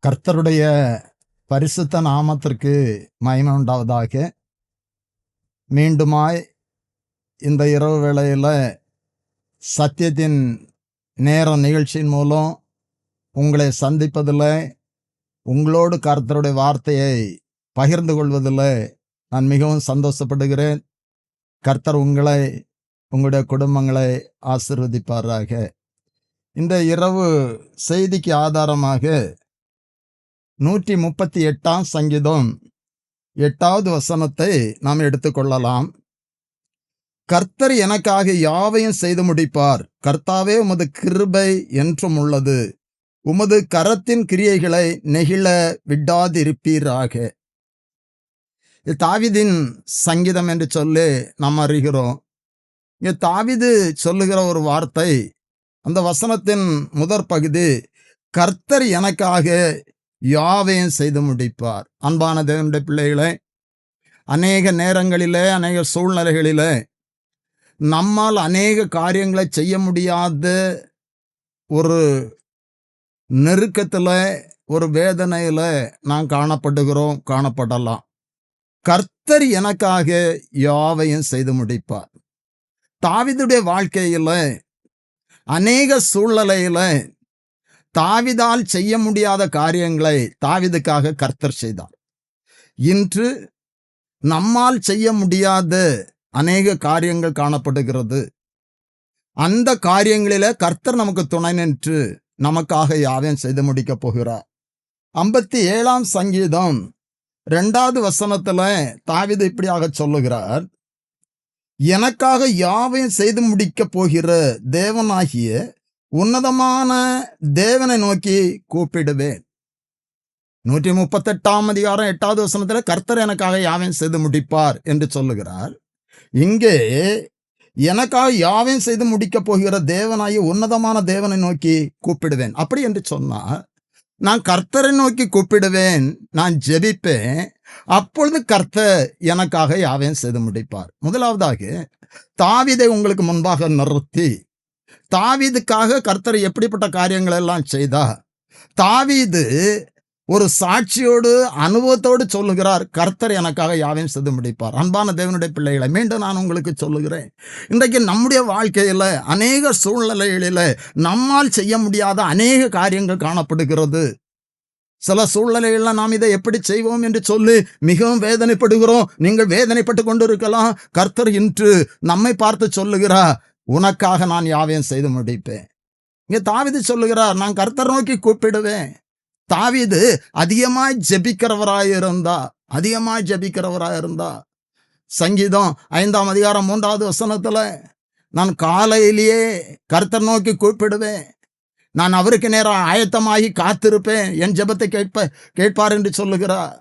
கர்த்தருடைய பரிசுத்த நாமத்திற்கு மகிமை உண்டாவதாக. மீண்டுமாய் இந்த இரவு வேளையில் சத்தியத்தின் நேரம் நிகழ்ச்சியின் மூலம் உங்களை சந்திப்பதில், உங்களோடு கர்த்தருடைய வார்த்தையை பகிர்ந்து கொள்வதில் நான் மிகவும் சந்தோஷப்படுகிறேன். கர்த்தர் உங்களை, உங்களுடைய குடும்பங்களை ஆசீர்வதிப்பாராக. இந்த இரவு செய்திக்கு ஆதாரமாக 138 சங்கீதம் 8வது வசனத்தை நாம் எடுத்துக்கொள்ளலாம். கர்த்தர் எனக்காக யாவையும் செய்து முடிப்பார். கர்த்தாவே, உமது கிருபை என்றும் உள்ளது. உமது கரத்தின் கிரியைகளை நெகிழ விடாதிருப்பீராக. இது தாவீதின் சங்கீதம் என்று சொல்லி நாம் அறிகிறோம். இங்கே தாவீது சொல்லுகிற ஒரு வார்த்தை, அந்த வசனத்தின் முதற் பகுதி, கர்த்தர் எனக்காக யாவையும் செய்து முடிப்பார். அன்பான தேவனுடைய பிள்ளைகளே, அநேக நேரங்களிலே, அநேக சூழ்நிலைகளிலே நம்மால் அநேக காரியங்களை செய்ய முடியாத ஒரு நெருக்கத்தில், ஒரு வேதனையில் நாம் காணப்படலாம். கர்த்தர் எனக்காக யாவையும் செய்து முடிப்பார். தாவீதுடைய வாழ்க்கையில் அநேக சூழ்நிலையில் தாவீதால் செய்ய முடியாத காரியங்களை தாவீதுக்காக கர்த்தர் செய்தார். இன்று நம்மால் செய்ய முடியாத அநேக காரியங்கள் காணப்படுகிறது. அந்த காரியங்களில கர்த்தர் நமக்கு துணை நின்று நமக்காக யாவையும் செய்து முடிக்கப் போகிறார். 57ஆம் சங்கீதம் 2வது வசனத்துல தாவீது இப்படியாக சொல்லுகிறார், எனக்காக யாவையும் செய்து முடிக்கப் போகிற தேவனாகிய உன்னதமான தேவனை நோக்கி கூப்பிடுவேன். 138ஆம் அதிகாரம் 8வது வசனத்தில் கர்த்தர் எனக்காக யாவையும் செய்து முடிப்பார் என்று சொல்லுகிறார். இங்கே எனக்காக யாவையும் செய்து முடிக்கப் போகிற தேவனாகிய உன்னதமான தேவனை நோக்கி கூப்பிடுவேன். அப்படி என்று சொன்னால், நான் கர்த்தரை நோக்கி கூப்பிடுவேன், நான் ஜெபிப்பேன், அப்பொழுது கர்த்தர் எனக்காக யாவையும் செய்து முடிப்பார். முதலாவதாக தாவீதை உங்களுக்கு முன்பாக நிறுத்தி, தாவீதுக்காக கர்த்தர் எப்படிப்பட்ட காரியங்கள் எல்லாம் செய்தார். தாவீது ஒரு சாட்சியோடு, அனுபவத்தோடு சொல்லுகிறார், கர்த்தர் எனக்காக யாவையும் செய்து முடிப்பார். அன்பான தேவனுடைய பிள்ளைகளை, மீண்டும் நான் உங்களுக்கு சொல்லுகிறேன், இன்றைக்கு நம்முடைய வாழ்க்கையில் அநேக சூழ்நிலைகளில் நம்மால் செய்ய முடியாத அநேக காரியங்கள் காணப்படுகிறது. சில சூழ்நிலைகளில் நாம் இதை எப்படி செய்வோம் என்று சொல்லி மிகவும் வேதனைப்படுகிறோம். நீங்கள் வேதனைப்பட்டு கொண்டு இருக்கலாம். கர்த்தர் இன்று நம்மை பார்த்து சொல்லுகிறார், உனக்காக நான் யாவையும் செய்து முடிப்பேன். இங்கே தாவீது சொல்லுகிறார், நான் கர்த்தர் நோக்கி கூப்பிடுவேன். தாவீது அதிகமாய் ஜெபிக்கிறவராயிருந்தா. சங்கீதம் 5ஆம் அதிகாரம் 3வது வசனத்துல, நான் காலையிலேயே கர்த்தர் நோக்கி கூப்பிடுவேன், நான் அவருக்கு நேரம் ஆயத்தமாகி காத்திருப்பேன், என் ஜெபத்தை கேட்பார் என்று சொல்லுகிறார்.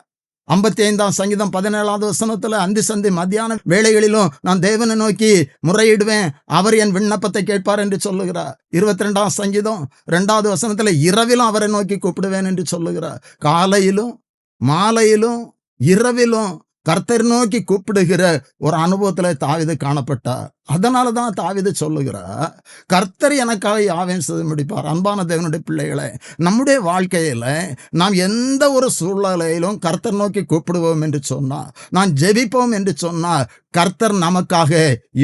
55ஆம் சங்கீதம் 17வது வசனத்துல, அந்தி சந்தி மத்தியான வேளைகளிலும் நான் தேவனை நோக்கி முறையிடுவேன், அவர் என் விண்ணப்பத்தை கேட்பார் என்று சொல்லுகிறார். 22ஆம் சங்கீதம் 2வது வசனத்துல, இரவிலும் அவரை நோக்கி கூப்பிடுவேன் என்று சொல்லுகிறார். காலையிலும் மாலையிலும் இரவிலும் கர்த்தர் நோக்கி கூப்பிடுகிற ஒரு அனுபவத்துல தாவீது காணப்பட்டார். அதனாலதான் தாவீது சொல்லுகிறார், கர்த்தர் எனக்காக யாவையும் செய்து முடிப்பார். அன்பான தேவனுடைய பிள்ளைகளை, நம்முடைய வாழ்க்கையில நாம் எந்த ஒரு சூழ்நிலையிலும் கர்த்தர் நோக்கி கூப்பிடுவோம் என்று சொன்னார், நான் ஜெபிப்போம் என்று சொன்னார், கர்த்தர் நமக்காக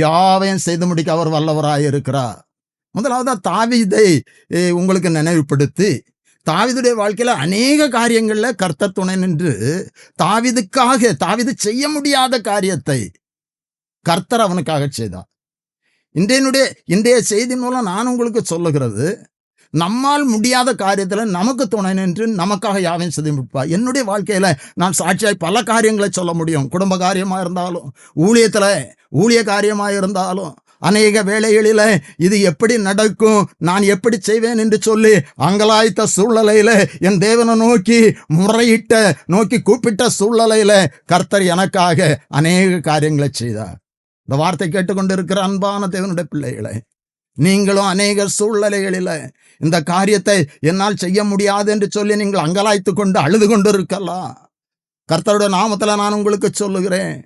யாவையும் செய்து முடிக்க அவர் வல்லவராயிருக்கிறார். முதலாவதா தாவீதை உங்களுக்கு நினைவுபடுத்தி, தாவீதுடைய வாழ்க்கையில அநேக காரியங்கள்ல கர்த்தர் துணை நின்று தாவீது செய்ய முடியாத காரியத்தை கர்த்தர் அவனுக்காக செய்தார். இன்றைய செய்தி மூலம் நான் உங்களுக்கு சொல்லுகிறது, நம்மால் முடியாத காரியத்தில் நமக்கு துணை நின்று நமக்காக யாவையும் செய்து முடிப்பார். என்னுடைய வாழ்க்கையில நான் சாட்சியாய் பல காரியங்களை சொல்ல முடியும். குடும்ப காரியமா இருந்தாலும், ஊழிய காரியமா இருந்தாலும், அநேக வேளைகளில இது எப்படி நடக்கும், நான் எப்படி செய்வேன் என்று சொல்லி அங்கலாய்த்த சூழ்நிலையில, என் தேவனை நோக்கி கூப்பிட்ட சூழ்நிலையில கர்த்தர் எனக்காக அநேக காரியங்களை செய்தார். இந்த வார்த்தை கேட்டுக்கொண்டிருக்கிற அன்பான தேவனுடைய பிள்ளைகளை, நீங்களும் அநேக சூழ்நிலைகளில இந்த காரியத்தை என்னால் செய்ய முடியாது என்று சொல்லி நீங்கள் அங்கலாய்த்து கொண்டு அழுது கொண்டு இருக்கலாம். கர்த்தருடைய நாமத்தில் நான் உங்களுக்கு சொல்லுகிறேன்,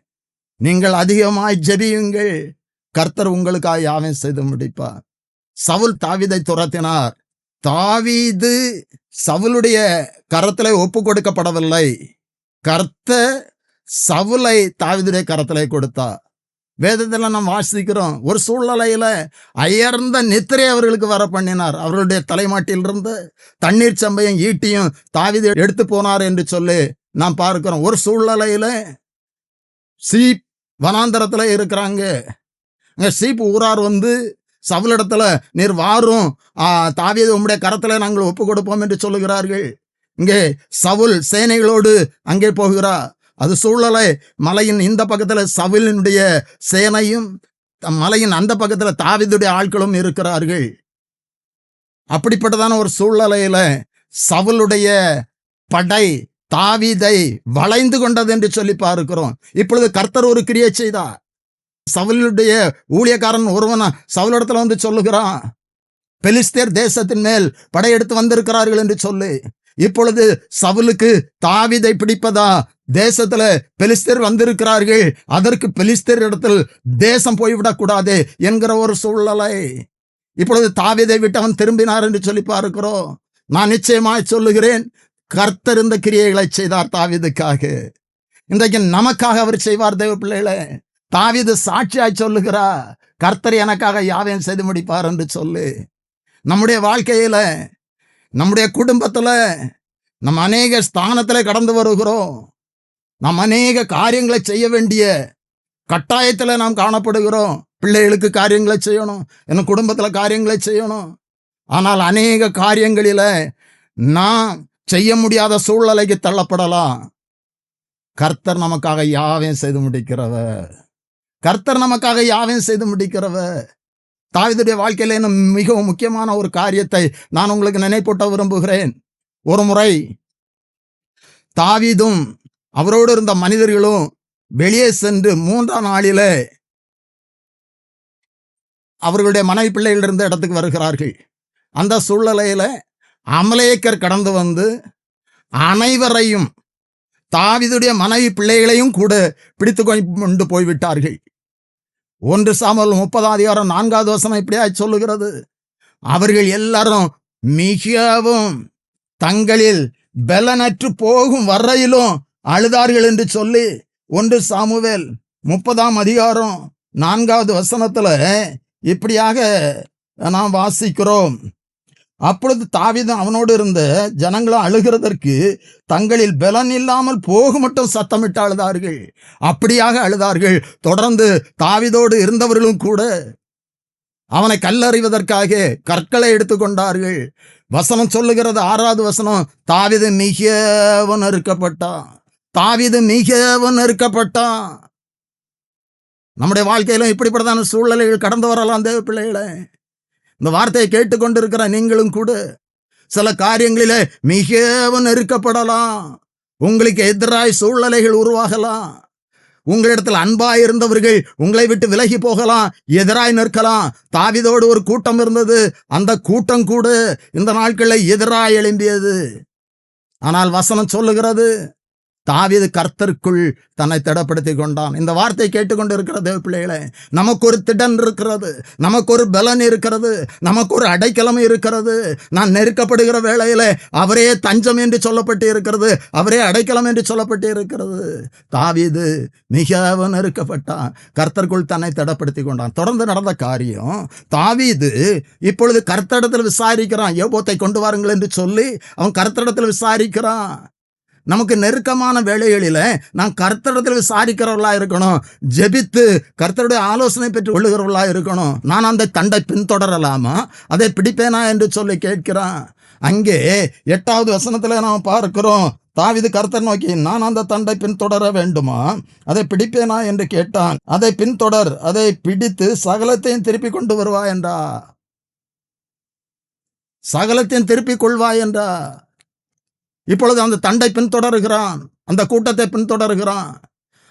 நீங்கள் அதிகமாய் ஜெபியுங்கள், கர்த்தர் உங்களுக்காக யாவையும் செய்து முடிப்பார். சவுல் தாவீதை துரத்தினார், தாவீது சவுலுடைய கரத்திலே ஒப்பு கொடுக்கப்படவில்லை. கர்த்தர் சவுலை தாவீதுடைய கரத்திலே கொடுத்தார். வேதத்தில் நாம் வாசிக்கிறோம், ஒரு சூழ்நிலையில அயர்ந்த நித்திரை அவர்களுக்கு வர பண்ணினார். அவர்களுடைய தலைமாட்டிலிருந்து தண்ணீர் சம்பையும் ஈட்டியும் தாவீது எடுத்து போனார் என்று சொல்லி நாம் பார்க்கிறோம். ஒரு சூழ்நிலையில சீப் வனாந்தரத்துல இருக்கிறாங்க. சீப் ஊரார் வந்து சவுலிடத்துல, நீர் வாரும், தாவீது உம்முடைய கரத்துல நாங்கள் ஒப்பு கொடுப்போம் என்று சொல்லுகிறார்கள். இங்கே சவுல் சேனைகளோடு அங்கே போகிறார். அது சூழ்நிலை, மலையின் இந்த பக்கத்துல சவுலினுடைய சேனையும் மலையின் அந்த பக்கத்துல தாவீதுடைய ஆட்களும் இருக்கிறார்கள். அப்படிப்பட்டதான ஒரு சூழ்நிலையில சவுலுடைய படை தாவீதை வளைந்து கொண்டது என்று சொல்லி பார்க்கிறோம். இப்பொழுது கர்த்தர் ஒரு கிரியை செய்தார். சவுலுடைய ஊழியக்காரன் ஒருவன் சவுலிடத்துல வந்து சொல்லுகிறான், பெலிஸ்தேர் தேசத்தின் மேல் படையெடுத்து வந்திருக்கிறார்கள் என்று சொல்லி. இப்பொழுது சவுலுக்கு தாவீதை பிடிப்பதா, தேசத்துல பெலிஸ்தேர் வந்திருக்கிறார்கள், அதற்கு பெலிஸ்தேர் இடத்தில் தேசம் போய்விடக் கூடாது என்கிற ஒரு சூழ்நிலை. இப்பொழுது தாவீதை விட்டு அவன் திரும்பினார் என்று சொல்லி பார்க்கிறோம். நான் நிச்சயமாய் சொல்லுகிறேன், கர்த்தர் இந்த கிரியைகளை செய்தார் தாவீதுக்காக. இன்றைக்கு நமக்காக அவர் செய்வார். தேவ பிள்ளைகளே, தாவீது சாட்சியாய் சொல்லுகிறார், கர்த்தர் எனக்காக யாவையும் செய்து முடிப்பார் என்று சொல்லி. நம்முடைய வாழ்க்கையில, நம்முடைய குடும்பத்துல நம்ம அநேக ஸ்தானத்துல கடந்து வருகிறோம். நாம் அநேக காரியங்களை செய்ய வேண்டிய கட்டாயத்துல நாம் காணப்படுகிறோம். பிள்ளைகளுக்கு காரியங்களை செய்யணும், என் குடும்பத்துல காரியங்களை செய்யணும். ஆனால் அநேக காரியங்களில நாம் செய்ய முடியாத சூழ்நிலைக்கு தள்ளப்படலாம். கர்த்தர் நமக்காக யாவையும் செய்து முடிக்கிறவர். கர்த்தர் நமக்காக யாவையும் செய்து முடிக்கிறவர். தாவீதுடைய வாழ்க்கையில இன்னும் மிகவும் முக்கியமான ஒரு காரியத்தை நான் உங்களுக்கு நினைப்பூட்ட விரும்புகிறேன். ஒரு முறை தாவீதும் அவரோடு இருந்த மனிதர்களும் வெளியே சென்று 3ஆம் நாளிலே அவர்களுடைய மனைவி பிள்ளைகள் இருந்த இடத்துக்கு வருகிறார்கள். அந்த சூழ்நிலையில அமலேக்கர் கடந்து வந்து அனைவரையும், தாவீதுடைய மனைவி பிள்ளைகளையும் கூட பிடித்து கொண்டு போய்விட்டார்கள். 1 சாமுவேல் 30:4 இப்படியாய் சொல்லுகிறது, அவர்கள் எல்லாரும் மிகவும் தங்களில் பலனற்று போகும் வரையிலும் அழுதார்கள் என்று சொல்லி 1 சாமுவேல் 30:4 இப்படியாக நாம் வாசிக்கிறோம். அப்பொழுது தாவீதும் அவனோடு இருந்த ஜனங்களும் அழுகிறதற்கு தங்களில் பலன் இல்லாமல் போக மட்டும் சத்தமிட்டு அழுதார்கள். அப்படியாக அழுதார்கள். தொடர்ந்து தாவீதோடு இருந்தவர்களும் கூட அவனை கல்லறிவதற்காக கற்களை எடுத்துக்கொண்டார்கள். வசனம் சொல்லுகிறது, 6வது வசனம், தாவீது மிகவும் நெருக்கப்பட்டான். தாவீது மிகவும் நெருக்கப்பட்டான். நம்முடைய வாழ்க்கையிலும் இப்படிப்பட்டதான சூழ்நிலைகள் கடந்து வரலாம். தேவ பிள்ளைகளே, இந்த வார்த்தையை கேட்டுக்கொண்டிருக்கிற நீங்களும் கூட சில காரியங்களிலே மிகவும் நெருக்கப்படலாம். உங்களுக்கு எதிராய் சூழ்நிலைகள் உருவாகலாம். உங்களிடத்தில் அன்பாய் இருந்தவர்கள் உங்களை விட்டு விலகி போகலாம், எதிராய் நிற்கலாம். தாவீதோடு ஒரு கூட்டம் இருந்தது, அந்த கூட்டம் கூட இந்த நாட்களில் எதிராய் எழும்பியது. ஆனால் வசனம் சொல்லுகிறது, தாவீது கர்த்தருக்குள் தன்னை திடப்படுத்திக் கொண்டான். இந்த வார்த்தையை கேட்டுக்கொண்டு இருக்கிற தேவ பிள்ளைகளே, நமக்கு ஒரு திடன் இருக்கிறது, நமக்கு ஒரு பலன் இருக்கிறது, நமக்கு ஒரு அடைக்கலம் இருக்கிறது. நான் நெருக்கப்படுகிற வேளையில அவரே தஞ்சம் என்று சொல்லப்பட்டு இருக்கிறது, அவரே அடைக்கலம் என்று சொல்லப்பட்டு இருக்கிறது. தாவீது மிகவும் நெருக்கப்பட்டான், கர்த்தருக்குள் தன்னை திடப்படுத்தி கொண்டான். தொடர்ந்து நடந்த காரியம், தாவீது இப்பொழுது கர்த்தரிடத்தில் விசாரிக்கிறான். யோபோத்தை கொண்டு வாருங்கள் என்று சொல்லி அவன் கர்த்தரிடத்தில் விசாரிக்கிறான். நமக்கு நெருக்கமான வேளைகளில நாம் கர்த்தரிடத்தில் விசாரிக்கிறவர்களா இருக்கணும். ஜெபித்து கர்த்தருடைய ஆலோசனை பெற்று கொள்ளுகிறவர்களா இருக்கணும். நான் அந்த தண்டை பின்தொடரலாமா, அதை பிடிப்பேனா என்று சொல்லி கேட்கிறான். அங்கே 8வது வசனத்துல நாம் பார்க்கிறோம், தாவீது கர்த்தர் நோக்கி, நான் அந்த தண்டை பின்தொடர வேண்டுமா, அதை பிடிப்பேனா என்று கேட்டான். அதை பின்தொடர், அதை பிடித்து சகலத்தையும் திருப்பி கொண்டு வருவா என்றா. சகலத்தையும் திருப்பி கொள்வா என்றா. இப்பொழுது அந்த தண்டை பின்தொடருகிறான், அந்த கூட்டத்தை பின்தொடருகிறான்.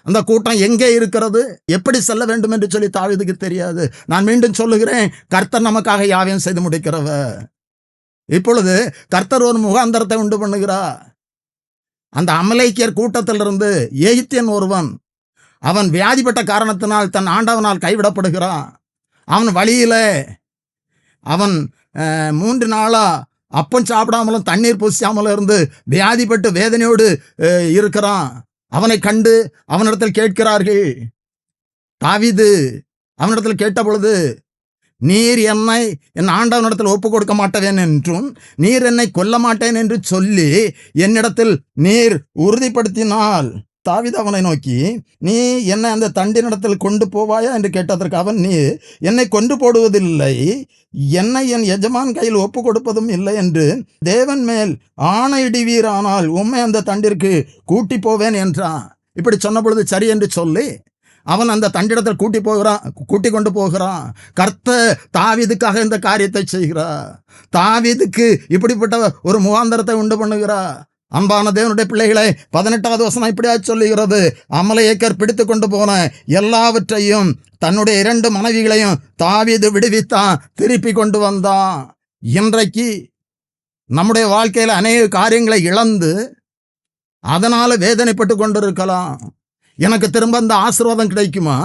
அந்த கூட்டம் எங்கே இருக்கிறது, எப்படி செல்ல வேண்டும் என்று சொல்லி தாவீதுக்கு தெரியாது. நான் மீண்டும் சொல்லுகிறேன், கர்த்தர் நமக்காக யாவையும் செய்து முடிக்கிறவர். இப்பொழுது கர்த்தர் ஒரு முகாந்தரத்தை உண்டு பண்ணுகிறார். அந்த அமலேக்கியர் கூட்டத்திலிருந்து எகிப்தியன் ஒருவன், அவன் வியாதிப்பட்ட காரணத்தினால் தன் ஆண்டவனால் கைவிடப்படுகிறான். அவன் வழியில அவன் 3 நாளா அப்பம் சாப்பிடாமலும் தண்ணீர் பூசியாமலும் இருந்து வியாதிப்பட்டு வேதனையோடு இருக்கிறான். அவனை கண்டு அவனிடத்தில் கேட்கிறார்கள். தாவீது அவனிடத்தில் கேட்ட பொழுது, நீர் என்னை என் ஆண்டவனிடத்தில் ஒப்பு கொடுக்க மாட்டேன் என்றும் நீர் என்னை கொல்ல மாட்டேன் என்று சொல்லி என்னிடத்தில் நீர் உறுதிப்படுத்தினால், தாவீது அவனை நோக்கி, நீ என்னை அந்த தண்டினிடத்தில் கொண்டு போவாயா என்று கேட்டதற்கு அவன், நீ என்னை கொண்டு போடுவதில்லை, என்னை என் எஜமான் கையில் ஒப்பு கொடுப்பதும் இல்லை என்று தேவன் மேல் ஆணையிடுவீரானால் உம்மை அந்த தண்டிற்கு கூட்டி போவேன் என்றான். இப்படி சொன்ன பொழுது சரி என்று சொல்லி அவன் அந்த தண்டிடத்தில் கூட்டி கொண்டு போகிறான். கர்த்தர் தாவீதுக்காக இந்த காரியத்தை செய்கிறார். தாவீதுக்கு இப்படிப்பட்ட ஒரு முகாந்தரத்தை உண்டு பண்ணுகிறார். அன்பான தேவனுடைய பிள்ளைகளை, 18வது வசனம் இப்படியா சொல்லுகிறது, அமலேக்கர் பிடித்து கொண்டு போன எல்லாவற்றையும் தன்னுடைய 2 மனைவிகளையும் தாவீது விடுவித்தான், திருப்பி கொண்டு வந்தான். இன்றைக்கு நம்முடைய வாழ்க்கையில் அநேக காரியங்களை இழந்து அதனால வேதனைப்பட்டு கொண்டிருக்கலாம். எனக்கு திரும்ப இந்த ஆசீர்வாதம் கிடைக்குமா,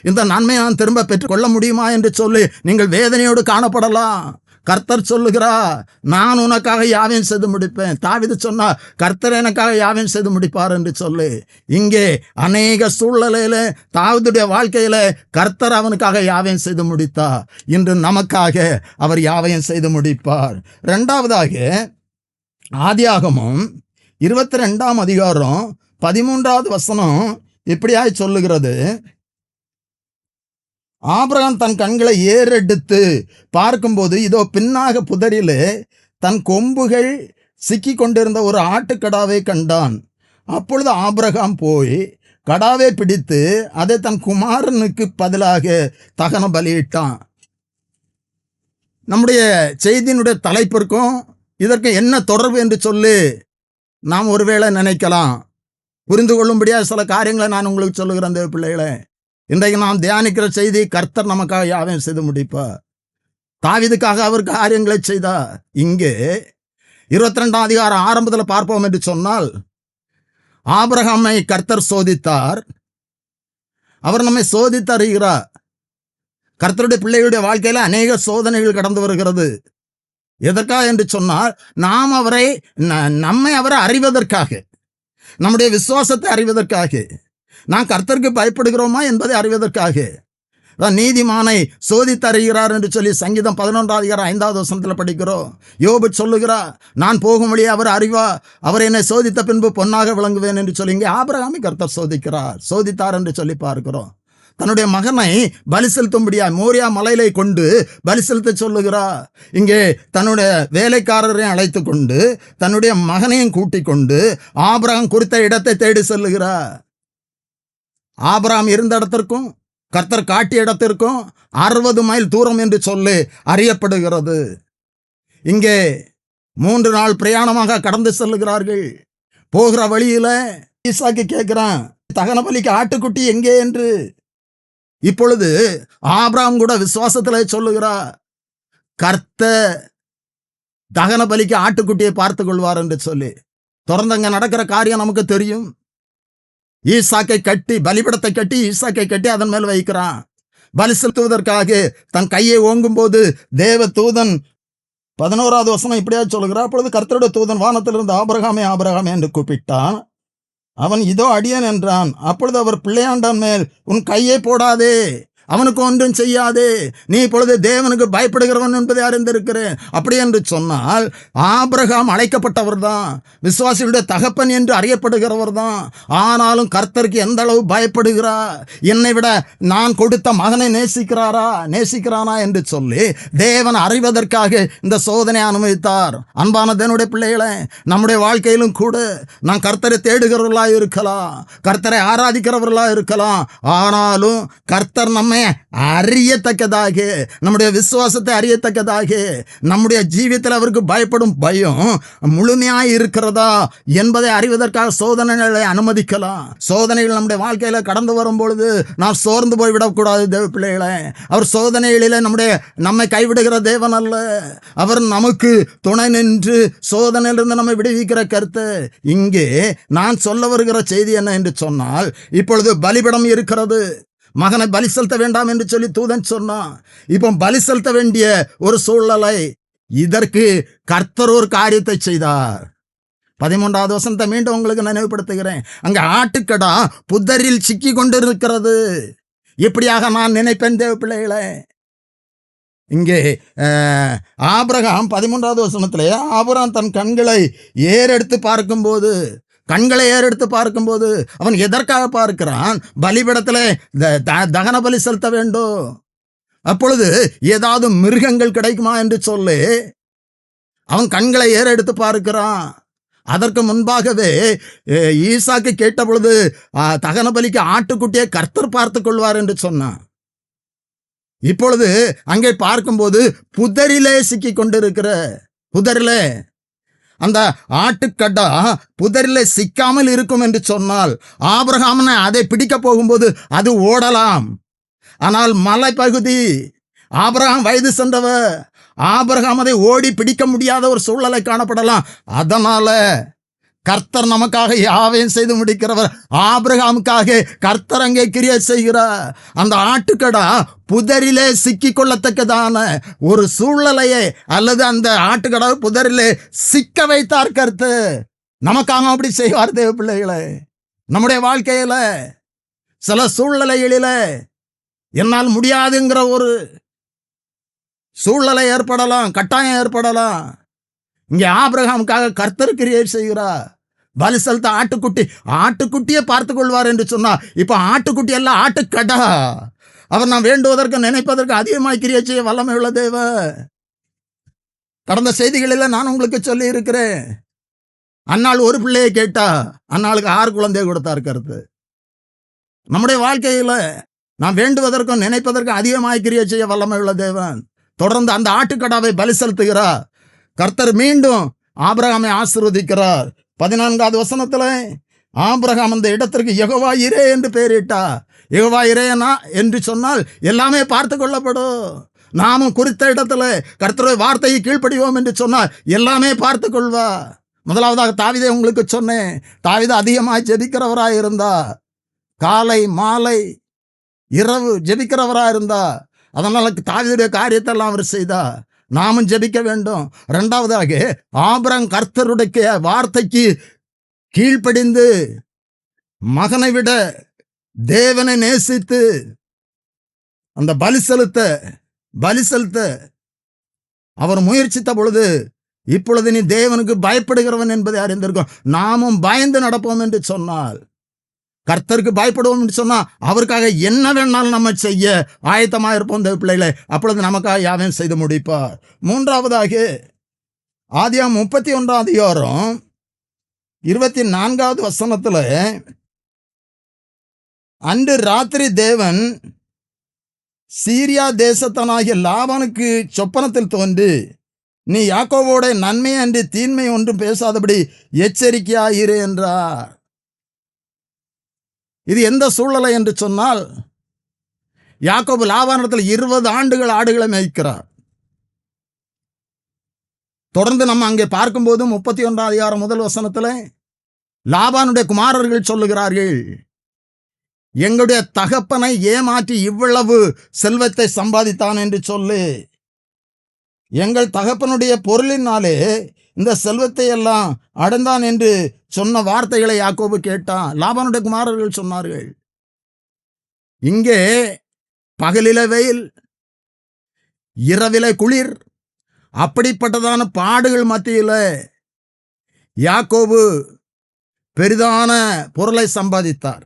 இந்த நன்மை நான் திரும்ப பெற்றுக்கொள்ள முடியுமா என்று சொல்லி நீங்கள் வேதனையோடு காணப்படலாம். கர்த்தர் சொல்லுகிறார், நான் உனக்காக யாவையும் செய்து முடிப்பேன். தாவீது சொன்னார், கர்த்தர் எனக்காக யாவையும் செய்து முடிப்பார் என்று சொல்லி. இங்கே அநேக சூழ்நிலையில தாவீதுடைய வாழ்க்கையில கர்த்தர் அவனுக்காக யாவையும் செய்து முடித்தார். இன்று நமக்காக அவர் யாவையும் செய்து முடிப்பார். 2வதாக ஆதியாகமம் 22ஆம் அதிகாரம் 13வது வசனம் இப்படியாய் சொல்லுகிறது, ஆபிரகாம் தன் கண்களை ஏறெடுத்து பார்க்கும்போது இதோ பின்னாக புதரிலே தன் கொம்புகள் சிக்கி கொண்டிருந்த ஒரு ஆட்டுக்கடாவை கண்டான். அப்பொழுது ஆபிரகாம் போய் கடாவை பிடித்து அதை தன் குமாரனுக்கு பதிலாக தகன பலியிட்டான். நம்முடைய செய்தியினுடைய தலைப்பிற்கும் இதற்கு என்ன தொடர்பு என்று சொல்லி நாம் ஒருவேளை நினைக்கலாம். புரிந்து கொள்ளும்படியாக சில காரியங்களை நான் உங்களுக்கு சொல்லுகிறேன் தேவ பிள்ளைகளே. இன்றைக்கு நாம் தியானிக்கிற செய்தி, கர்த்தர் நமக்காக யாவையும் செய்து முடிப்பார். தாவீதுக்காக அவர் காரியங்களை செய்தார். இங்கே 22ஆம் அதிகாரம் ஆரம்பத்தில் பார்ப்போம் என்று சொன்னால், ஆபிரகாமை கர்த்தர் சோதித்தார். அவர் நம்மை சோதித்தருகிறார். கர்த்தருடைய பிள்ளைகளுடைய வாழ்க்கையில் அநேக சோதனைகள் கடந்து வருகிறது. எதற்காக என்று சொன்னால், நாம் நம்மை அவரை அறிவதற்காக, நம்முடைய விசுவாசத்தை அறிவதற்காக, நான் கர்த்தருக்கு பயப்படுகிறோமா என்பதை அறிவதற்காக. நீதிமானை சோதித்தருகிறார் என்று சொல்லி சங்கீதம் 11ஆம் அதிகாரம் 5வது வசனத்தில் படிக்கிறோம். யோபு சொல்லுகிறார், நான் போகும் வழியே அவர் அறிவா, அவர் என்னை சோதித்த பின்பு பொன்னாக விளங்குவேன் என்று சொல்லி இங்கே ஆபிரகாமை கர்த்தர் சோதித்தார் என்று சொல்லி பார்க்கிறோம். தன்னுடைய மகனை பலி செலுத்தும்படியா மோரியா மலையிலே கொண்டு பலி செலுத்த சொல்லுகிறார். இங்கே தன்னுடைய வேலைக்காரரையும் அழைத்து கொண்டு தன்னுடைய மகனையும் கூட்டிக் கொண்டு ஆபிரகாம் குறித்த இடத்தை தேடி செல்லுகிறார். ஆபிரகாம் இருந்த இடத்திற்கும் கர்த்தர் காட்டிய இடத்திற்கும் 60 மைல் தூரம் என்று சொல்லி அறியப்படுகிறது. இங்கே 3 நாள் பிரயாணமாக கடந்து செல்லுகிறார்கள். போகிற வழியில ஈசாக்கு கேட்கிறான், தகன பலிக்கு ஆட்டுக்குட்டி எங்கே என்று. இப்பொழுது ஆபிரகாம் கூட விசுவாசத்தில் சொல்லுகிறார், கர்த்தர் தகன பலிக்கு ஆட்டுக்குட்டியை பார்த்து கொள்வார் என்று சொல்லி. தொடர்ந்து அங்க நடக்கிற காரியம் நமக்கு தெரியும். ஈசாக்கை கட்டி, பலிபடத்தை கட்டி ஈசாக்கை கட்டி அதன் மேல் வைக்கிறான். பலி செலுத்துவதற்காக தன் கையை ஓங்கும் போது தேவ தூதன் 11வது வசனம் இப்படியா சொல்லுகிறார், அப்பொழுது கர்த்தருடைய தூதன் வானத்திலிருந்து ஆபிரகாமே ஆபிரகாமே என்று கூப்பிட்டான். அவன் இதோ அடியேன் என்றான். அப்பொழுது அவர் பிள்ளையாண்டான் மேல் உன் கையை போடாதே, அவனுக்கு ஒன்றும் செய்யாதே, நீ இப்பொழுது தேவனுக்கு பயப்படுகிறவன் என்பதை அறிந்திருக்கிறேன். அப்படி என்று சொன்னால் ஆபிரகாம் அழைக்கப்பட்டவர் தான், விசுவாசிகளுடைய தகப்பன் என்று அறியப்படுகிறவர் தான். ஆனாலும் கர்த்தருக்கு எந்த அளவு பயப்படுகிறார், என்னை விட நான் கொடுத்த மகனை நேசிக்கிறானா என்று சொல்லி தேவன் அறிவதற்காக இந்த சோதனை அனுமதித்தார். அன்பான தேவனுடைய பிள்ளைகளை, நம்முடைய வாழ்க்கையிலும் கூட நாம் கர்த்தரை தேடுகிறவர்களாக இருக்கலாம், கர்த்தரை ஆராதிக்கிறவர்களாக இருக்கலாம். ஆனாலும் கர்த்தர் நம்மை அறியத்தக்கதாக, நம்முடைய விசுவாசத்தை அறியத்தக்கதாக, நம்முடைய ஜீவியத்தில் அவருக்கு பயப்படும் பயம் முழுமையாய் இருக்கிறதா என்பதை அறிவதற்காக சோதனைகளை அனுமதிக்கலாம். சோதனைகள் நம்முடைய வாழ்க்கையில கடந்து வரும் பொழுது நாம் சோர்ந்து போய்விடக்கூடாது தேவ பிள்ளைகளை. அவர் சோதனைகளிலே நம்மை கைவிடுகிற தேவன் அல்ல. அவர் நமக்கு துணை நின்று சோதனையிலிருந்து நம்மை விடுவிக்கிற கருத்து. இங்கே நான் சொல்ல வருகிற செய்தி என்ன என்று சொன்னால், இப்பொழுது பலிபீடம் இருக்கிறது. மகனை பலி செலுத்த வேண்டாம் என்று சொல்லி தூதன் சொன்னான். இப்போ பலி செலுத்த வேண்டிய ஒரு சூழ்நிலை. இதற்கு கர்த்தர் ஒரு காரியத்தை செய்தார். 13வது வசனத்தை மீண்டும் உங்களுக்கு நினைவுபடுத்துகிறேன். அங்க ஆட்டுக்கடா புதரில் சிக்கி கொண்டிருக்கிறது. இப்படியாக நான் நினைப்பேன் தேவ பிள்ளைகளே. இங்கே ஆபிரகாம் 13வது வசனத்திலே ஆபிரகாம் தன் கண்களை ஏறெடுத்து பார்க்கும்போது அவன் எதற்காக பார்க்கிறான்? பலிபீடத்திலே தகன பலி செலுத்த வேண்டும். அப்பொழுது ஏதாவது மிருகங்கள் கிடைக்குமா என்று சொல்லி அவன் கண்களை ஏறெடுத்து பார்க்கிறான். அதற்கு முன்பாகவே ஈசாக்கு கேட்ட பொழுது தகன பலிக்கு ஆட்டுக்குட்டியை கர்த்தர் பார்த்துக் கொள்வார் என்று சொன்னான். இப்பொழுது அங்கே பார்க்கும்போது புதரிலே சிக்கி கொண்டிருக்கிற புதரிலே அந்த ஆட்டுக்கடா புதரிலே சிக்காமல் இருக்கும் என்று சொன்னால் ஆபிரகாம் அதை பிடிக்க போகும்போது அது ஓடலாம். ஆனால் மலைப்பகுதி, ஆபிரகாம் வயது சென்றவர், ஆபிரகாம் அதை ஓடி பிடிக்க முடியாத ஒரு சூழ்நிலை காணப்படலாம். அதனால கர்த்தர் நமக்காக யாவையும் செய்து முடிக்கிறவர். ஆபிரகாமுக்காக கர்த்தர் அங்கே கிரியை செய்கிறார். அந்த ஆட்டுக்கடா புதரிலே சிக்கி கொள்ளத்தக்கதான ஒரு சூழ்நிலையை அல்லது அந்த ஆட்டுக்கடா புதரிலே சிக்க வைத்தார் கர்த்தர். நமக்காக அப்படி செய்வார் தேவ பிள்ளைகளே. நம்முடைய வாழ்க்கையில சில சூழ்நிலைகளில என்னால் முடியாதுங்கிற ஒரு சூழ்நிலை ஏற்படலாம், கட்டாயம் ஏற்படலாம். இங்கே ஆபிரகாமுக்காக கர்த்தர் கிரியை செய்கிறார். பலி செலுத்த ஆட்டுக்குட்டியை பார்த்து கொள்வார் என்று சொன்னார். இப்ப ஆட்டுக்குட்டி எல்லாம் ஆட்டுக்கடா. அவர் நான் வேண்டுவதற்கு நினைப்பதற்கு அதிகமாய் கிரியை செய்ய வல்லமை உள்ள தேவ. கடந்த செய்திகளில் நான் உங்களுக்கு சொல்லி இருக்கிறேன். அன்னாள் ஒரு பிள்ளையை கேட்டா அன்னாளுக்கு 6 குழந்தையை கொடுத்தார் கர்த்தர். நம்முடைய வாழ்க்கையில நான் வேண்டுவதற்கும் நினைப்பதற்கும் அதிகமாய் கிரியை செய்ய வல்லமை உள்ள தேவன். தொடர்ந்து அந்த ஆட்டுக்கடாவை பலி செலுத்துகிறார் கர்த்தர். மீண்டும் ஆபிரகாமை ஆசீர்வதிக்கிறார். 14வது வசனத்துல ஆபிரகாம் அந்த இடத்திற்கு யெகோவா இரே என்று பெயரிட்டார். யெகோவா இரேனா என்று சொன்னால் எல்லாமே பார்த்து கொள்ளப்படும். நாமும் குறித்த இடத்துல கர்த்தருடைய வார்த்தையை கீழ்ப்படிவோம் என்று சொன்னால் எல்லாமே பார்த்து கொள்வா. முதலாவதாக தாவீதை உங்களுக்கு சொன்னேன். தாவீது அதிகமாக ஜெபிக்கிறவராக இருந்தா, காலை மாலை இரவு ஜெபிக்கிறவராக இருந்தா. அதனால தாவீதுடைய காரியத்தை எல்லாம் அவர் செய்தா. நாமும் ஜெபிக்க வேண்டும். 2வதாக ஆபிரகாம் கர்த்தருடைய வார்த்தைக்கு கீழ்ப்படிந்து மகனை விட தேவனை நேசித்து அந்த பலி செலுத்த அவர் முயற்சித்த பொழுது இப்பொழுது நீ தேவனுக்கு பயப்படுகிறவன் என்பதை அறிந்திருக்கோம். நாமும் பயந்து நடப்போம் என்று சொன்னால், கர்த்தருக்கு பயப்படுவோம் என்று சொன்னா அவருக்காக என்ன வேணாலும் நம்ம செய்ய ஆயத்தமாக இருப்போம் தேவ பிள்ளைகளை. அப்பொழுது நமக்காக யாவையும் செய்து முடிப்பார். 3வதாக ஆதியாகமம் 31 அதிகாரம் 24வது வசனத்துல அன்று ராத்திரி தேவன் சீரியா தேசத்தனாகிய லாபானுக்கு சொப்பனத்தில் தோன்றி, நீ யாக்கோவோட நன்மை அன்றி தீன்மை ஒன்றும் பேசாதபடி எச்சரிக்கையாயிரு என்றார். இது எந்த சூழ்நிலை என்று சொன்னால், யாக்கோபு லாபானிடத்தில் 20 ஆண்டுகள் ஆடுகளை மேய்க்கிறார். தொடர்ந்து நம்ம அங்கே பார்க்கும்போது 31 அதிகாரம் 1 வசனத்தில் லாபானுடைய குமாரர்கள் சொல்லுகிறார்கள், எங்களுடைய தகப்பனை ஏமாற்றி இவ்வளவு செல்வத்தை சம்பாதித்தான் என்று சொல்லி, எங்கள் தகப்பனுடைய பொருளினாலே இந்த செல்வத்தை எல்லாம் அடைந்தான் என்று சொன்ன வார்த்தைகளை யாக்கோபு கேட்டான். லாபானுடைய குமாரர்கள் சொன்னார்கள். இங்கே பகலில வெயில், இரவில குளிர், அப்படிப்பட்டதான பாடுகள் மத்தியில யாக்கோபு பெரிதான பொருளை சம்பாதித்தார்.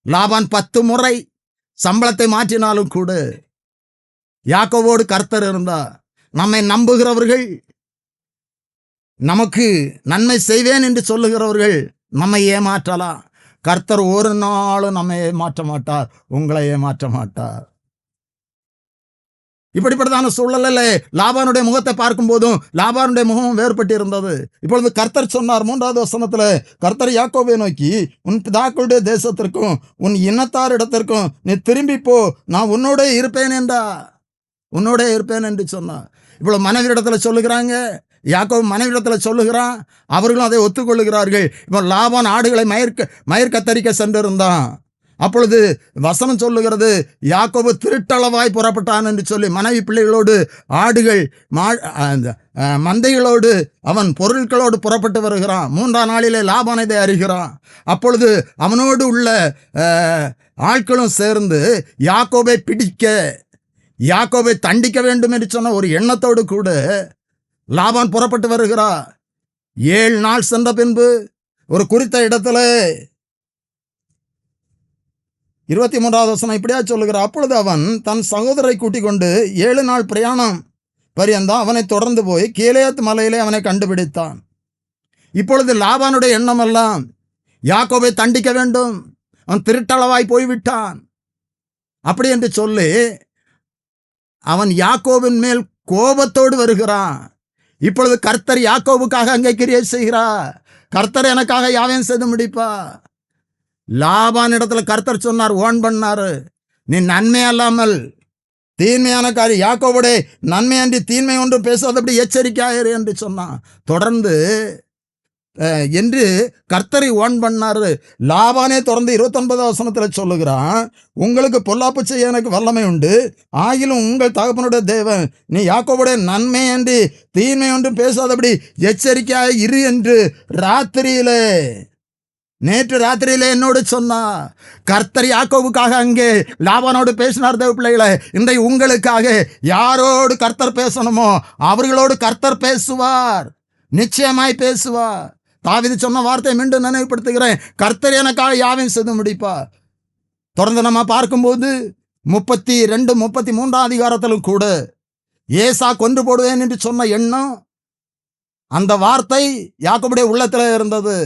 லாபான் 10 முறை சம்பளத்தை மாற்றினாலும் கூட யாக்கோவோடு கர்த்தர் இருந்தார். நம்மை நம்புகிறவர்கள், நமக்கு நன்மை செய்வேன் என்று சொல்லுகிறவர்கள் நம்மை ஏமாற்றலாம். கர்த்தர் ஒரு நாளும் நம்மை ஏமாற்ற மாட்டார், உங்களை ஏமாற்ற மாட்டார். இப்படிப்பட்டதான சூழலில் லாபானுடைய முகத்தை பார்க்கும் போதும் லாபானுடைய முகமும் வேறுபட்டு இருந்தது. இப்பொழுது கர்த்தர் சொன்னார் 3வது வசனத்துல, கர்த்தர் யாக்கோபை நோக்கி, உன் பிதாக்களுடைய தேசத்திற்கும் உன் இனத்தார் இடத்திற்கும் நீ திரும்பி போ, நான் உன்னோட இருப்பேன் என்று சொன்னார். இவ்வளவு மனைவியிடத்துல சொல்லுகிறாங்க, யாக்கோபு மனைவியிடத்துல சொல்லுகிறான், அவர்களும் அதை ஒத்துக்கொள்ளுகிறார்கள். இப்போ லாபான் ஆடுகளை மயிர் கத்தரிக்க சென்றிருந்தான். அப்பொழுது வசனம் சொல்லுகிறது, யாக்கோபு திருட்டளவாய் புறப்பட்டான் என்று சொல்லி மனைவி பிள்ளைகளோடு ஆடுகள் மந்தைகளோடு அவன் பொருட்களோடு புறப்பட்டு வருகிறான். 3ஆம் நாளிலே லாபானை அறிகிறான். அப்பொழுது அவனோடு உள்ள ஆட்களும் சேர்ந்து யாக்கோபை பிடிக்க, யாக்கோபை தண்டிக்க வேண்டும் என்று சொன்ன ஒரு எண்ணத்தோடு கூட லாபான் புறப்பட்டு வருகிறான். 7 நாள் சென்ற பின்பு ஒரு குறித்த இடத்துல 23வது வசனம் இப்படியா சொல்லுகிறார், அப்பொழுது அவன் தன் சகோதரரை கூட்டிக் கொண்டு 7 நாள் பிரயாணம் பரியந்தம் அவனை தொடர்ந்து போய் கீலேயாத் மலையிலே அவனை கண்டுபிடித்தான். இப்பொழுது லாபானுடைய எண்ணமெல்லாம் யாக்கோபை தண்டிக்க வேண்டும், அவன் திருட்டளவாய் போய்விட்டான் அப்படி என்று சொல்லி அவன் யாக்கோபின் மேல் கோபத்தோடு வருகிறான். இப்பொழுது கர்த்தர் யாக்கோபுக்காக அங்கே கிரியை செய்கிறார். கர்த்தர் எனக்காக யாவையும் செய்து முடிப்பா. லாபான் இடத்துல கர்த்தர் சொன்னார், ஓன் பண்ணாரு, நீ நன்மை அல்லாமல் தீன்மையான காரியம், யாக்கோபுடைய நன்மை அன்றி தீன்மை ஒன்றும் பேசாதபடி எச்சரிக்கையாயிரு என்று சொன்னான். தொடர்ந்து என்று கர்த்தரை ஓன் பண்ணாரு. லாபானே தொடர்ந்து 29வது வசனத்தில் சொல்லுகிறான், உங்களுக்கு பொல்லாப்பு செய்ய எனக்கு வல்லமை உண்டு, ஆகிலும் உங்கள் தகப்பனுடைய தேவன் நீ யாக்கோபுடைய நன்மை அன்றி தீன்மை ஒன்றும் பேசாதபடி எச்சரிக்கையாக இரு என்று நேற்று ராத்திரியிலே என்னோடு சொன்னா. கர்த்தர் யாக்கோபுக்காக அங்கே லாபானோடு பேசினார். தேவ பிள்ளைகளை, இன்றைய உங்களுக்காக யாரோடு கர்த்தர் பேசணுமோ அவர்களோடு கர்த்தர் பேசுவார், நிச்சயமாய் பேசுவார். தாவீது சொன்ன வார்த்தையை மீண்டும் நினைவுபடுத்துகிறேன், கர்த்தர் எனக்காக யாவையும் செய்து முடிப்பார். தொடர்ந்து நம்ம பார்க்கும்போது 32, 33ஆம் அதிகாரத்திலும் கூட ஏசா கொன்று போடுவேன் என்று சொன்ன எண்ணம், அந்த வார்த்தை யாக்கோபுடைய உள்ளத்தில் இருந்தது.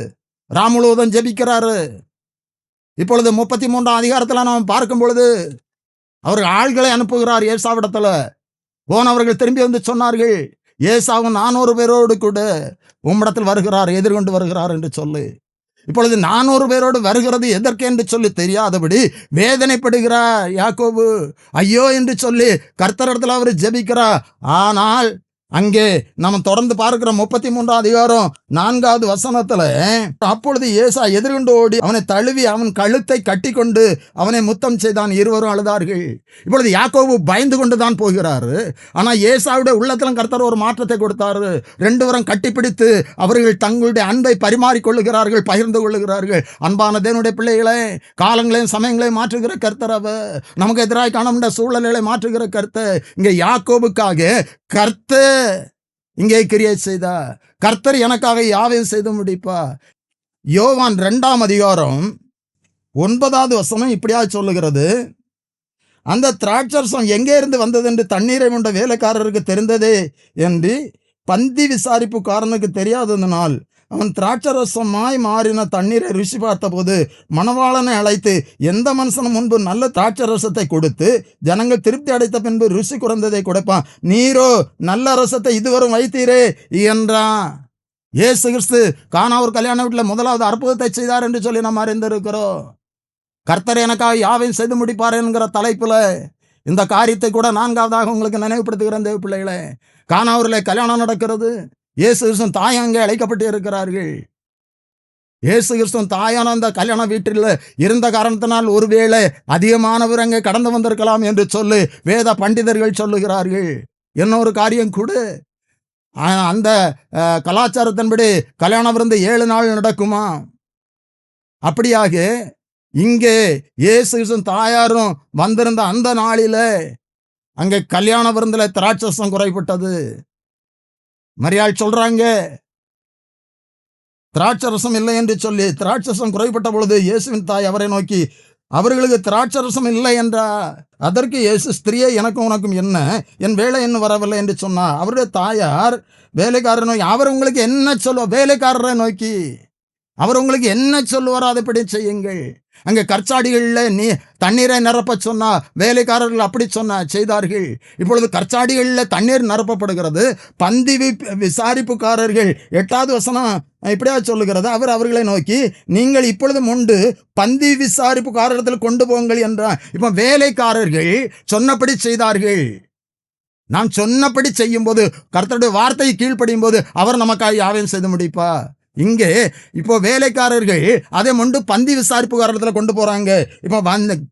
முழுவதும் ஜெபிக்கிறாரு. இப்பொழுது 33ஆம் அதிகாரத்தில் நாம் பார்க்கும் பொழுது அவர்கள் ஆள்களை அனுப்புகிறார் ஏசாவிடத்தில். போனவர்கள் திரும்பி வந்து சொன்னார்கள், ஏசாவும் 400 பேரோடு கூட உம்மிடத்தில் வருகிறார், எதிர்கொண்டு வருகிறார் என்று சொல்லி. இப்பொழுது 400 பேரோடு வருகிறது எதற்கு என்று சொல்லி தெரியாதபடி வேதனைப்படுகிறார் யாக்கோபு. ஐயோ என்று சொல்லி கர்த்தரிடத்தில் அவர் ஜெபிக்கிறார். ஆனால் அங்கே நம்ம தொடர்ந்து பார்க்கிற 33ஆம் அதிகாரம் 4வது வசனத்துல, அப்பொழுது ஏசா எதிர்கொண்டு ஓடி அவனை தழுவி அவன் கழுத்தை கட்டி கொண்டு அவனை முத்தம் செய்தான், இருவரும் அழுதார்கள். இப்பொழுது யாக்கோபு பயந்து கொண்டு தான் போகிறாரு. ஆனா ஏசாவுடைய உள்ளத்திலும் கர்த்தர் ஒரு மாற்றத்தை கொடுத்தாரு. 2 பேரும் கட்டிப்பிடித்து அவர்கள் தங்களுடைய அன்பை பரிமாறிக்கொள்ளுகிறார்கள், பகிர்ந்து கொள்ளுகிறார்கள். அன்பான தேவனுடைய பிள்ளைகளை, காலங்களையும் சமயங்களையும் மாற்றுகிற கர்த்தர் அவர். நமக்கு எதிராக காண சூழல்களை மாற்றுகிற கர்த்தர். இங்கே யாக்கோபுக்காக கர்த்தர் இங்கே கிரியை செய்தார். கர்த்தர் எனக்காக யாவையும் செய்து முடிப்பா. யோவான் 2ஆம் அதிகாரம் 9வது வசனம் இப்படியா சொல்லுகிறது, அந்த திராட்சரசம் எங்கே இருந்து வந்தது என்று தண்ணீரை உண்ட வேலைக்காரருக்கு தெரிந்ததே என்று பந்தி விசாரிப்புக்காரனுக்கு தெரியாததனால் அவன் திராட்சரசமாய் மாறின தண்ணீரை ருசி பார்த்த போது மணவாளனை அழைத்து, எந்த மனுஷனும் முன்பு நல்ல திராட்சரசத்தை கொடுத்து ஜனங்கள் திருப்தி அடைத்த பின்பு ருசி குறைந்ததை கொடுப்பான், நீரோ நல்ல ரசத்தை இதுவரும் வைத்தீரே என்றான். இயேசு கிறிஸ்து கானா ஒரு கல்யாண வீட்டில் முதலாவது அற்புதத்தை செய்தார் என்று சொல்லி நாம் அறிந்திருக்கிறோம். கர்த்தர் எனக்காக யாவையும் செய்து முடிப்பார் என்கிற தலைப்புல இந்த காரியத்தை கூட 4வதாக உங்களுக்கு நினைவுபடுத்துகிறேன். தேவ பிள்ளைகளே, கானாவூரில் கல்யாணம் நடக்கிறது. இயேசு கிறிஸ்துவின் தாய் அங்கே அழைக்கப்பட்டு இருக்கிறார்கள். இயேசு கிறிஸ்துவின் தாயான அந்த கல்யாண வீட்டில் இருந்த காரணத்தினால் ஒருவேளை அதிகமானவர் அங்கே கடந்து வந்திருக்கலாம் என்று சொல்லி வேத பண்டிதர்கள் சொல்லுகிறார்கள். இன்னொரு காரியம் கூட, அந்த கலாச்சாரத்தின்படி கல்யாண விருந்து 7 நாள் நடக்குமா. அப்படியாக இங்கே இயேசு கிறிஸ்துவின் தாயாரும் வந்திருந்த அந்த நாளில அங்கே கல்யாண விருந்தில் திராட்சரசம் குறைப்பட்டது. மரியாள் சொல்றாங்க, திராட்சரசம் இல்லை என்று சொல்லி. திராட்சரசம் குறைப்பட்ட பொழுது இயேசுவின் தாய் அவரை நோக்கி, அவர்களுக்கு திராட்சரசம் இல்லை என்றார். அதற்கு இயேசு, ஸ்திரியே எனக்கும் உனக்கும் என்ன, என் வேலை இன்னும் வரவில்லை என்று சொன்னார். அவருடைய தாயார் வேலைக்காரரை நோக்கி, அவர் உங்களுக்கு என்ன சொல்லுவார், வேலைக்காரரை நோக்கி அவர் உங்களுக்கு என்ன சொல்லுவாரோ அதைப்படி செய்யுங்கள். அங்கே கற்சாடிகளில் நீ தண்ணீரை நிரப்ப சொன்னா, வேலைக்காரர்கள் அப்படி சொன்ன செய்தார்கள். இப்பொழுது கற்சாடிகளில் தண்ணீர் நிரப்பப்படுகிறது. பந்தி விசாரிப்புக்காரர்கள் 8வது வசனம் இப்படியா சொல்லுகிறது, அவர் அவர்களை நோக்கி, நீங்கள் இப்பொழுது முண்டு பந்தி விசாரிப்புக்காரத்தில் கொண்டு போங்கள் என்றார். இப்போ வேலைக்காரர்கள் சொன்னபடி செய்தார்கள். நாம் சொன்னபடி செய்யும் போது, கர்த்தருடைய வார்த்தையை கீழ்ப்படியும் போது அவர் நமக்காக யாவையும் செய்து முடிப்பா. இங்கே இப்போ வேலைக்காரர்கள் அதை கொண்டு பந்தி விசாரிப்புக்காரத்துல கொண்டு போறாங்க. இப்போ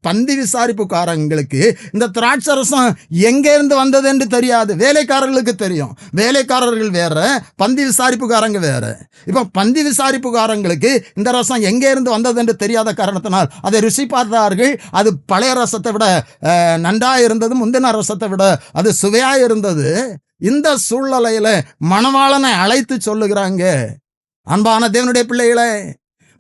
பந்தி விசாரிப்புக்காரங்களுக்கு இந்த திராட்சை ரசம் எங்க இருந்து வந்தது என்று தெரியாது. வேலைக்காரர்களுக்கு தெரியும். வேலைக்காரர்கள் வேற, பந்தி விசாரிப்புக்காரங்க வேற. இப்போ பந்தி விசாரிப்புக்காரங்களுக்கு இந்த ரசம் எங்கே இருந்து வந்தது என்று தெரியாத காரணத்தினால் அதை ருசி பார்த்தார்கள். அது பழைய ரசத்தை விட நன்றாக இருந்தது, முந்தின ரசத்தை விட அது சுவையாக இருந்தது. இந்த சூழ்நிலையில மணவாளனை அழைத்து சொல்லுகிறாங்க, அன்பான தேவனுடைய பிள்ளைகளே,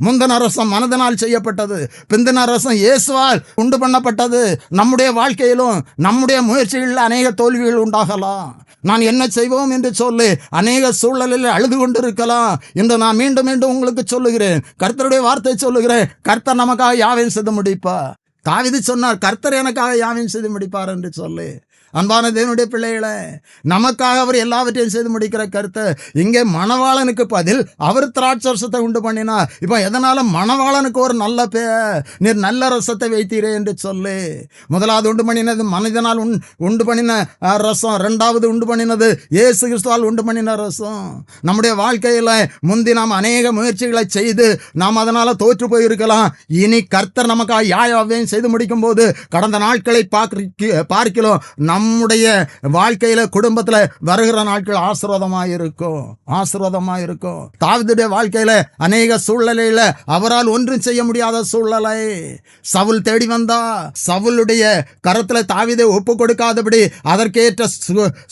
முந்தின ரசம் மனதினால் செய்யப்பட்டது, பிந்தின ரசம் இயேசுவால் உண்டு பண்ணப்பட்டது. நம்முடைய வாழ்க்கையிலும் நம்முடைய முயற்சிகளில் அநேக தோல்விகள் உண்டாகலாம். நான் என்ன செய்வோம் என்று சொல்லி அநேக சூழலில் அழுது கொண்டிருக்கலாம். இன்று நான் மீண்டும் மீண்டும் உங்களுக்கு சொல்லுகிறேன், கர்த்தருடைய வார்த்தை சொல்லுகிறேன், கர்த்தர் நமக்காக யாவையும் செய்து முடிப்பார். தாவீது சொன்னார், கர்த்தர் எனக்காக யாவையும் செய்து முடிப்பார் என்று சொல்லி. அன்பான தேவனுடைய பிள்ளைகளே, நமக்காக அவர் எல்லாவற்றையும் செய்து முடிக்கிற கர்த்தர். இங்கே மணவாளனுக்கு பதில் அவர் திராட்சை ரசத்தை உண்டு பண்ணினார். இப்போ எதனால மணவாளனுக்கு ஒரு நல்ல பேர், நீர் நல்ல ரசத்தை வைத்தீரே என்று சொல்லி. முதலாவது உண்டு பண்ணினது மனிதனால் உண்டு பண்ணின ரசம், இரண்டாவது உண்டு பண்ணினது இயேசு கிறிஸ்துவால் உண்டு பண்ணின ரசம். நம்முடைய வாழ்க்கையில் முந்தி நாம் அநேக முயற்சிகளை செய்து நாம் அதனால தோற்று போயிருக்கலாம். இனி கர்த்தர் நமக்காக யாவையும் செய்து முடிக்கும் போது கடந்த நாட்களை பார்க்கிறோம். நம்முடைய வாழ்க்கையில குடும்பத்துல வருகிற நாட்கள் ஆசீர்வாதமாக இருக்கும். தாவீதுடைய வாழ்க்கையில அநேக சூழ்நிலையில அவரால் ஒன்றும் செய்ய முடியாத சூழ்நிலை. சவுல் தேடி வந்தா, சவுலுடைய கரத்துல தாவீதை ஒப்பு கொடுக்காதபடி அதற்கேற்ற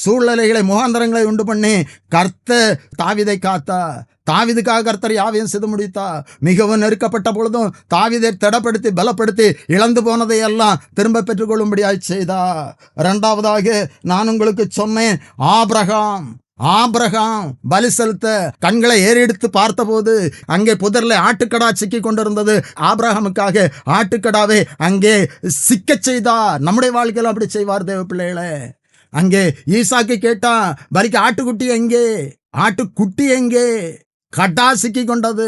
சூழ்நிலைகளை முகாந்தரங்களை உண்டு பண்ணி கர்த்தர் தாவீதை காத்தா. தாவீதுக்காக கர்த்தர் யாவையும் செய்து முடித்தார். மிகவும் நெருக்கப்பட்ட பொழுதும் தாவீதை திடப்படுத்தி பலப்படுத்தி இழந்து போனதை எல்லாம் திரும்ப பெற்றுக்கொள்ளும்படியாய் செய்தார். இரண்டாவதாக நான் உங்களுக்கு சொன்னேன், ஆபிரகாம் பலி செலுத்த கண்களை ஏறெடுத்து பார்த்தபோது அங்கே புதர்ல ஆட்டுக்கடா சிக்கி கொண்டிருந்தது. ஆபிரகாமுக்காக ஆட்டுக்கடாவை அங்கே சிக்க செய்தார். நம்முடைய வாழ்க்கையில் அப்படி செய்வார் தேவ பிள்ளைகளே. அங்கே ஈசாக்கு கேட்டான், பலிக்கு ஆட்டுக்குட்டி எங்கே? கடா சிக்கி கொண்டது.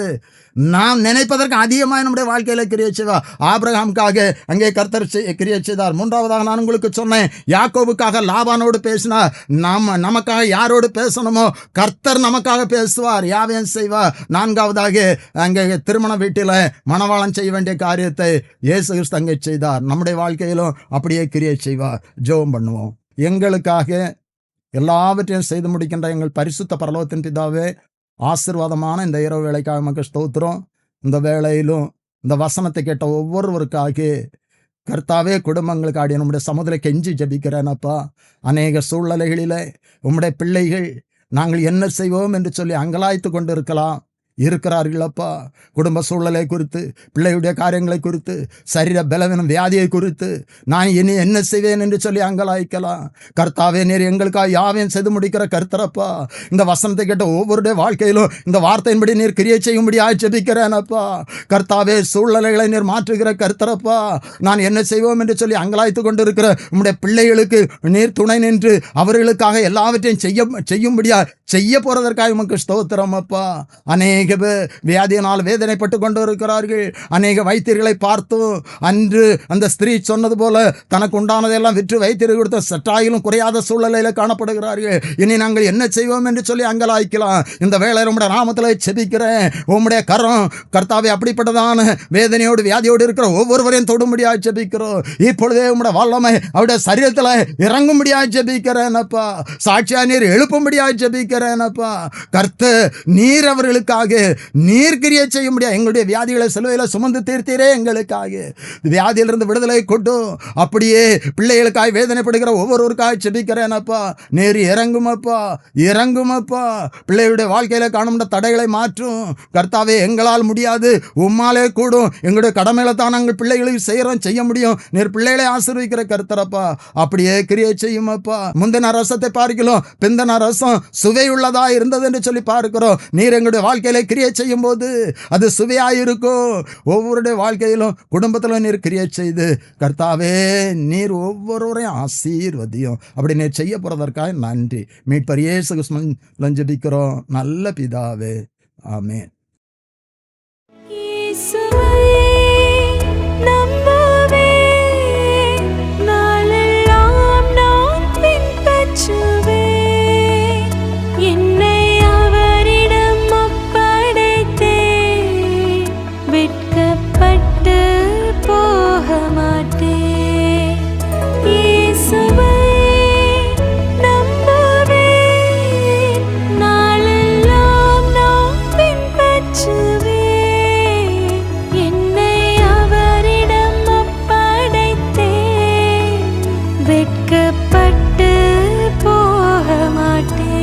நாம் நினைப்பதற்கு அதிகமாக நம்முடைய வாழ்க்கையில் கிரியை செய்வார். ஆபிரகாமுக்காக அங்கே கர்த்தர் கிரியை செய்தார். மூன்றாவதாக நான் உங்களுக்கு சொன்னேன், யாக்கோபுக்காக லாபானோடு பேசினார். நமக்காக யாரோடு பேசணுமோ கர்த்தர் நமக்காக பேசுவார், யாவையும் செய்வார். நான்காவதாக அங்கே திருமண வீட்டில் மணவாளன் செய்ய வேண்டிய காரியத்தை இயேசு கிறிஸ்து அங்கே செய்தார். நம்முடைய வாழ்க்கையிலும் அப்படியே கிரியை செய்வார். ஜெபம் பண்ணுவோம். எங்களுக்காக எல்லாவற்றையும் செய்து முடிக்கின்ற எங்கள் பரிசுத்த பரலோகத்தின் பிதாவே, ஆசீர்வாதமான இந்த இரவு வேளைக்காக நமக்கு ஸ்தோத்திரம். இந்த வேளையிலும் இந்த வசனத்தை கேட்ட ஒவ்வொருவருக்காக கர்த்தாவே, குடும்பங்களுக்காக நம்முடைய சமுதிர கெஞ்சி ஜபிக்கிறேனப்பா. அநேக சூழ்நிலைகளிலே உம்முடைய பிள்ளைகள் நாங்கள் என்ன செய்வோம் என்று சொல்லி அங்கலாய்த்து கொண்டு இருக்கிறார்களப்பா. குடும்ப சூழலை குறித்து, பிள்ளையுடைய காரியங்களை குறித்து, சரீர பலவீனம் வியாதியை குறித்து நான் இனி என்ன செய்வேன் என்று சொல்லி அங்கலாய்க்கலாம். கர்த்தாவே, நீர் எங்களுக்காக யாவையும் செய்து முடிக்கிற கர்த்தரப்பா. இந்த வசனத்தை கேட்ட ஒவ்வொருடைய வாழ்க்கையிலும் இந்த வார்த்தையின்படி நீர் கிரியை செய்யும்படி ஆட்சேபிக்கிறேனப்பா. கர்த்தாவே, சூழ்நிலைகளை நீர் மாற்றுகிற கர்த்தரப்பா. நான் என்ன செய்வோம் என்று சொல்லி அங்கலாய்த்து கொண்டு இருக்கிற உம்முடைய பிள்ளைகளுக்கு நீர் துணை நின்று அவர்களுக்காக எல்லாவற்றையும் செய்யும்படியா செய்ய போறதற்காக உமக்கு ஸ்தோத்திரம் அப்பா. அநேக வியாதியினால் வேதனைப்பட்டு கொண்டு இருக்கிறார்கள். அநேக வைத்தியர்களை பார்த்தும் அன்று அந்த ஸ்திரீ சொன்னது போல தனக்கு உண்டானதெல்லாம் விற்று வைத்தியர்கள் கொடுத்த சற்றாயிலும் குறையாத சூழ்நிலையில காணப்படுகிறார்கள். இனி நாங்கள் என்ன செய்வோம் என்று சொல்லி அங்கலாய்க்கலாம். இந்த வேளை உம்முடைய நாமத்தில் செபிக்கிறேன். உம்முடைய கரம் கர்த்தாவே அப்படிப்பட்டதான வேதனையோடு வியாதியோடு இருக்கிற ஒவ்வொருவரையும் தொடும்படியாக செபிக்கிறோம். இப்பொழுதே உம்முடைய வல்லமை அவருடைய சரீரத்தில் இறங்கும்படியாக செபிக்கிறேனப்பா. சாட்சியா நீர் எழுப்பும்படியாக செபிக்கிறேனப்பா. கர்த்தர் நீர் அவர்களுக்காக நீர் கிரியை செய்ய முடியாது. எங்களுடைய வியாதிகளை சிலுவையில் சுமந்து தீர்த்தீரே எங்களுக்காக. வியாதியிலிருந்து விடுதலை கொட்டும். அப்படியே பிள்ளைகளுக்காக வேதனைப்படுகிற ஒவ்வொருவருக்காக செபிக்கிறேனப்பா. நீர் இறங்குமப்பா. பிள்ளைகளுடைய வாழ்க்கையில காணும் தடைகளை மாற்றும். கர்த்தாவே, எங்களால் முடியாது, உம்மாலே கூடும். எங்களுடைய கடமையில தான் நாங்கள் பிள்ளைகளுக்கு செய்ய முடியும். நீர் பிள்ளைகளை ஆசீர்வதிக்கிற கர்த்தரப்பா. அப்படியே கிரியை செய்யுமப்பா. முந்தின ரசத்தை பார்க்கிறோம், பிந்தின ரசம் சுவையுள்ளதா இருந்தது என்று சொல்லி பார்க்கிறோம். நீர் எங்களுடைய வாழ்க்கையில கிரியை செய்யும் போது அது சுவையாயிருக்கும். ஒவ்வொருடைய வாழ்க்கையிலும் குடும்பத்தில் நீர் கிரியை செய்து கர்த்தாவே, நீர் ஒவ்வொருவரையும் ஆசீர்வதியும். அப்படி நீர் செய்ய போறதற்காக நன்றி. மீட்பர் இயேசு கிறிஸ்துவின் ஜெபிக்கிறோம் நல்ல பிதாவே, ஆமென். என்னை அவரிடம் ஒப்படை பட்டு போக மாட்டேன்.